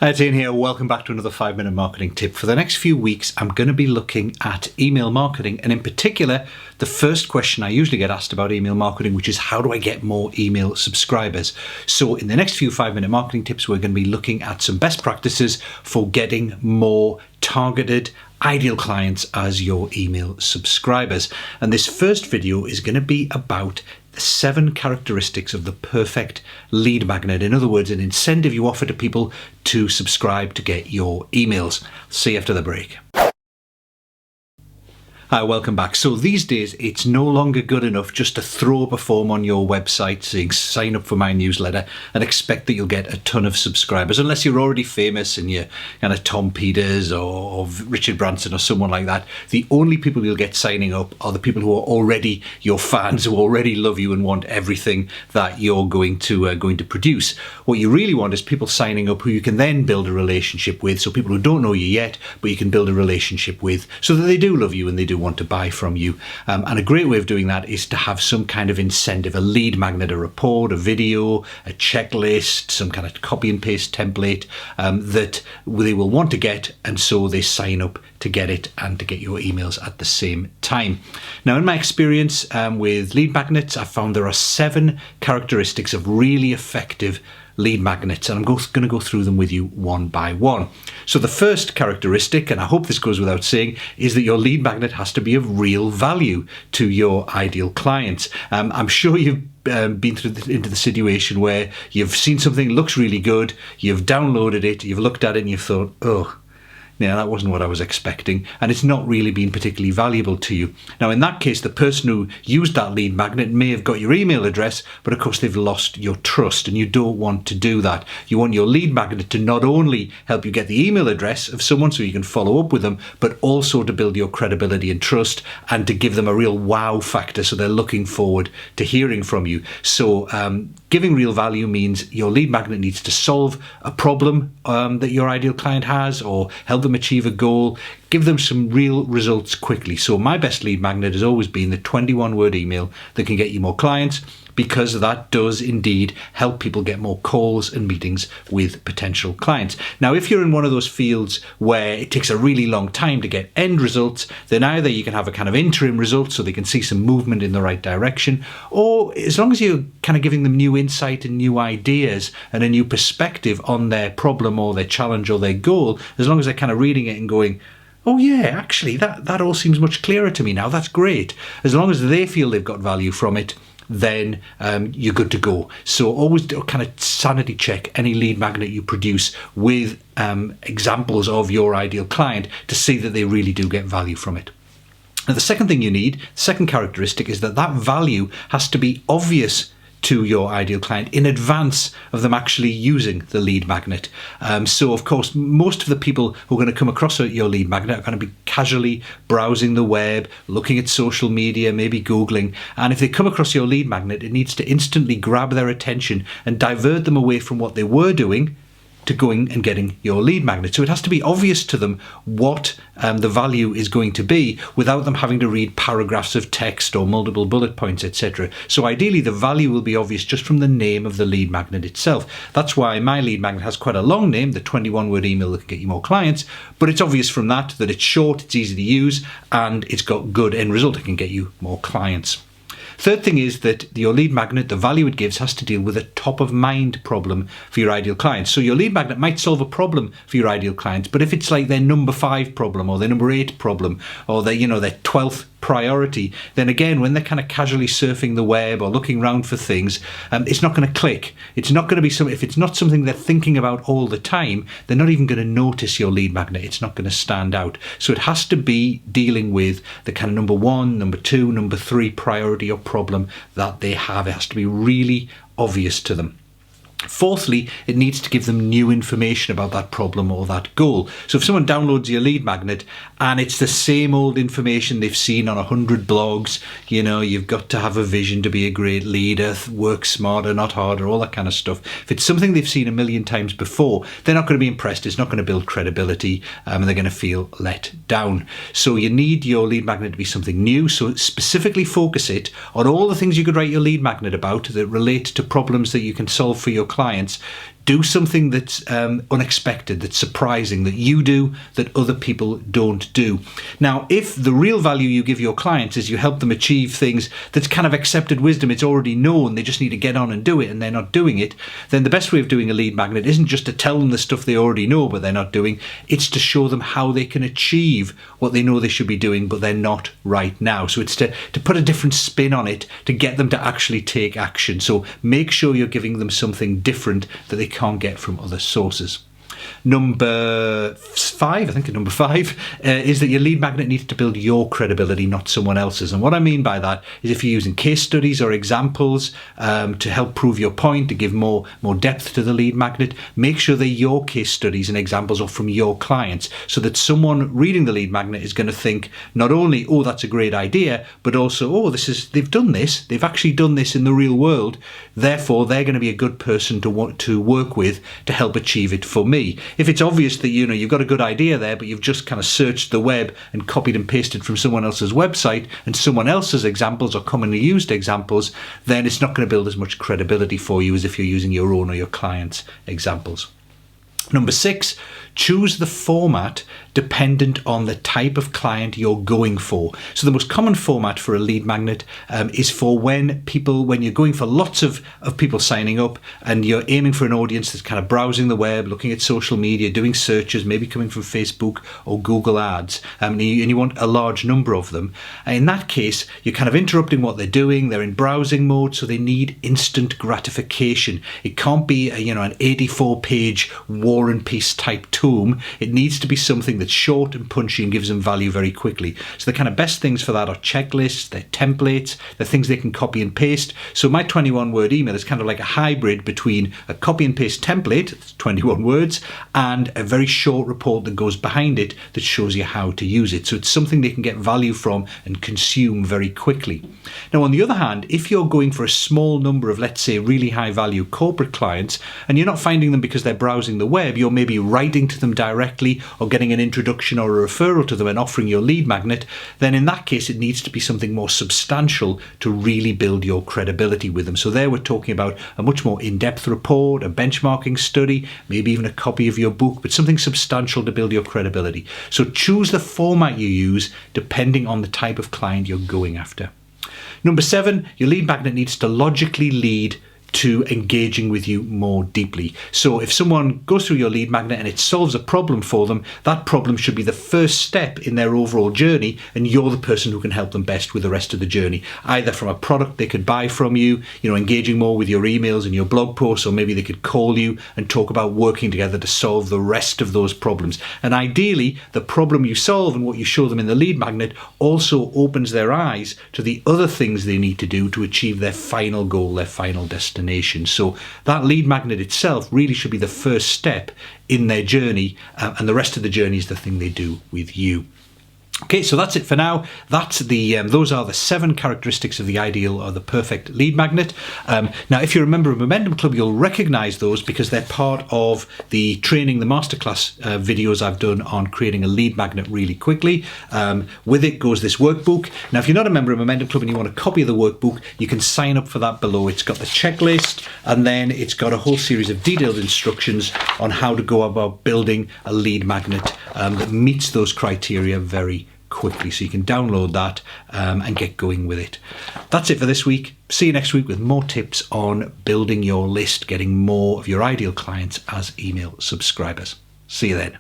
Hi, it's Ian here. Welcome back to another 5-minute marketing tip. For the next few weeks, I'm going to be looking at email marketing, and in particular, the first question I usually get asked about email marketing, which is how do I get more email subscribers? So in the next few 5-minute marketing tips, we're going to be looking at some best practices for getting more targeted ideal clients as your email subscribers. And this first video is going to be about the 7 characteristics of the perfect lead magnet. In other words, an incentive you offer to people to subscribe to get your emails. See you after the break. Hi, welcome back. So these days, it's no longer good enough just to throw up a form on your website saying sign up for my newsletter and expect that you'll get a ton of subscribers, unless you're already famous and you're kind of Tom Peters or Richard Branson or someone like that. The only people you'll get signing up are the people who are already your fans, who already love you and want everything that you're going to produce. What you really want is people signing up who you can then build a relationship with. So people who don't know you yet, but you can build a relationship with so that they do love you and they do want to buy from you. And a great way of doing that is to have some kind of incentive, a lead magnet, a report, a video, a checklist, some kind of copy and paste template that they will want to get, and so they sign up to get it and to get your emails at the same time. Now, in my experience with lead magnets, I found there are 7 characteristics of really effective lead magnets, and I'm going to go through them with you one by one. So the first characteristic, and I hope this goes without saying, is that your lead magnet has to be of real value to your ideal clients. I'm sure you've been into the situation where you've seen something looks really good, you've downloaded it, you've looked at it and you've thought, oh, yeah, that wasn't what I was expecting, and it's not really been particularly valuable to you. Now, in that case, the person who used that lead magnet may have got your email address, but of course they've lost your trust, and you don't want to do that. You want your lead magnet to not only help you get the email address of someone so you can follow up with them, but also to build your credibility and trust and to give them a real wow factor so they're looking forward to hearing from you. So giving real value means your lead magnet needs to solve a problem that your ideal client has, or help them achieve a goal, give them some real results quickly. So my best lead magnet has always been the 21-word email that can get you more clients, because that does indeed help people get more calls and meetings with potential clients. Now, if you're in one of those fields where it takes a really long time to get end results, then either you can have a kind of interim result so they can see some movement in the right direction, or as long as you're kind of giving them new insight and new ideas and a new perspective on their problem or their challenge or their goal, as long as they're kind of reading it and going, oh yeah, actually that all seems much clearer to me now, that's great. As long as they feel they've got value from it, then you're good to go. So always kind of sanity check any lead magnet you produce with examples of your ideal client to see that they really do get value from it. Now, the second thing you need, second characteristic, is that value has to be obvious to your ideal client in advance of them actually using the lead magnet. So of course, most of the people who are going to come across your lead magnet are going to be casually browsing the web, looking at social media, maybe Googling. And if they come across your lead magnet, it needs to instantly grab their attention and divert them away from what they were doing to going and getting your lead magnet. So it has to be obvious to them what the value is going to be without them having to read paragraphs of text or multiple bullet points, etc. So ideally, the value will be obvious just from the name of the lead magnet itself. That's why my lead magnet has quite a long name, the 21-word email that can get you more clients, but it's obvious from that it's short, it's easy to use, and it's got good end result. It can get you more clients. Third thing is that your lead magnet, the value it gives, has to deal with a top-of-mind problem for your ideal clients. So your lead magnet might solve a problem for your ideal clients, but if it's like their number 5 problem or their number 8 problem or their 12th priority, then again, when they're kind of casually surfing the web or looking around for things, it's not going to click. It's not going to be if it's not something they're thinking about all the time, they're not even going to notice your lead magnet. It's not going to stand out. So it has to be dealing with the kind of number 1, number 2, number 3 priority or problem that they have. It has to be really obvious to them. Fourthly, it needs to give them new information about that problem or that goal. So if someone downloads your lead magnet and it's the same old information they've seen on 100 blogs, you've got to have a vision to be a great leader, work smarter, not harder, all that kind of stuff. If it's something they've seen a million times before, they're not going to be impressed. It's not going to build credibility, and they're going to feel let down. So you need your lead magnet to be something new. So specifically focus it on all the things you could write your lead magnet about that relate to problems that you can solve for your clients. Do something that's unexpected, that's surprising, that you do, that other people don't do. Now, if the real value you give your clients is you help them achieve things that's kind of accepted wisdom, it's already known, they just need to get on and do it, and they're not doing it, then the best way of doing a lead magnet isn't just to tell them the stuff they already know but they're not doing, it's to show them how they can achieve what they know they should be doing but they're not right now. So it's to put a different spin on it, to get them to actually take action. So make sure you're giving them something different that they can't get from other sources. Number five is that your lead magnet needs to build your credibility, not someone else's. And what I mean by that is if you're using case studies or examples to help prove your point, to give more depth to the lead magnet, make sure they're your case studies and examples or from your clients, so that someone reading the lead magnet is going to think not only, oh, that's a great idea, but also, oh, they've done this, they've actually done this in the real world, therefore they're going to be a good person to work with to help achieve it for me. If it's obvious that you've got a good idea there, but you've just kind of searched the web and copied and pasted from someone else's website and someone else's examples or commonly used examples, then it's not going to build as much credibility for you as if you're using your own or your client's examples. Number 6, choose the format dependent on the type of client you're going for. So the most common format for a lead magnet is for when you're going for lots of people signing up and you're aiming for an audience that's kind of browsing the web, looking at social media, doing searches, maybe coming from Facebook or Google Ads, and you want a large number of them. And in that case, you're kind of interrupting what they're doing. They're in browsing mode, so they need instant gratification. It can't be an 84-page War and Peace type tome. It needs to be something that's short and punchy and gives them value very quickly. So the kind of best things for that are checklists, they're templates, they're things they can copy and paste. So my 21-word email is kind of like a hybrid between a copy and paste template, it's 21 words, and a very short report that goes behind it that shows you how to use it. So it's something they can get value from and consume very quickly. Now, on the other hand, if you're going for a small number of, let's say, really high value corporate clients, and you're not finding them because they're browsing the web, you're maybe writing to them directly or getting an introduction or a referral to them and offering your lead magnet, then in that case it needs to be something more substantial to really build your credibility with them. So there we're talking about a much more in-depth report, a benchmarking study, maybe even a copy of your book, but something substantial to build your credibility. So choose the format you use depending on the type of client you're going after. Number 7, your lead magnet needs to logically lead to engaging with you more deeply. So if someone goes through your lead magnet and it solves a problem for them, that problem should be the first step in their overall journey, and you're the person who can help them best with the rest of the journey, either from a product they could buy from you, engaging more with your emails and your blog posts, or maybe they could call you and talk about working together to solve the rest of those problems. And ideally, the problem you solve and what you show them in the lead magnet also opens their eyes to the other things they need to do to achieve their final goal, their final destination. So that lead magnet itself really should be the first step in their journey, and the rest of the journey is the thing they do with you. Okay, so that's it for now. Those are the 7 characteristics of the ideal or the perfect lead magnet. Now, if you're a member of Momentum Club, you'll recognize those because they're part of the training, the masterclass videos I've done on creating a lead magnet really quickly. With it goes this workbook. Now, if you're not a member of Momentum Club and you want a copy of the workbook, you can sign up for that below. It's got the checklist, and then it's got a whole series of detailed instructions on how to go about building a lead magnet that meets those criteria very quickly. So you can download that and get going with it. That's it for this week. See you next week with more tips on building your list, getting more of your ideal clients as email subscribers. See you then.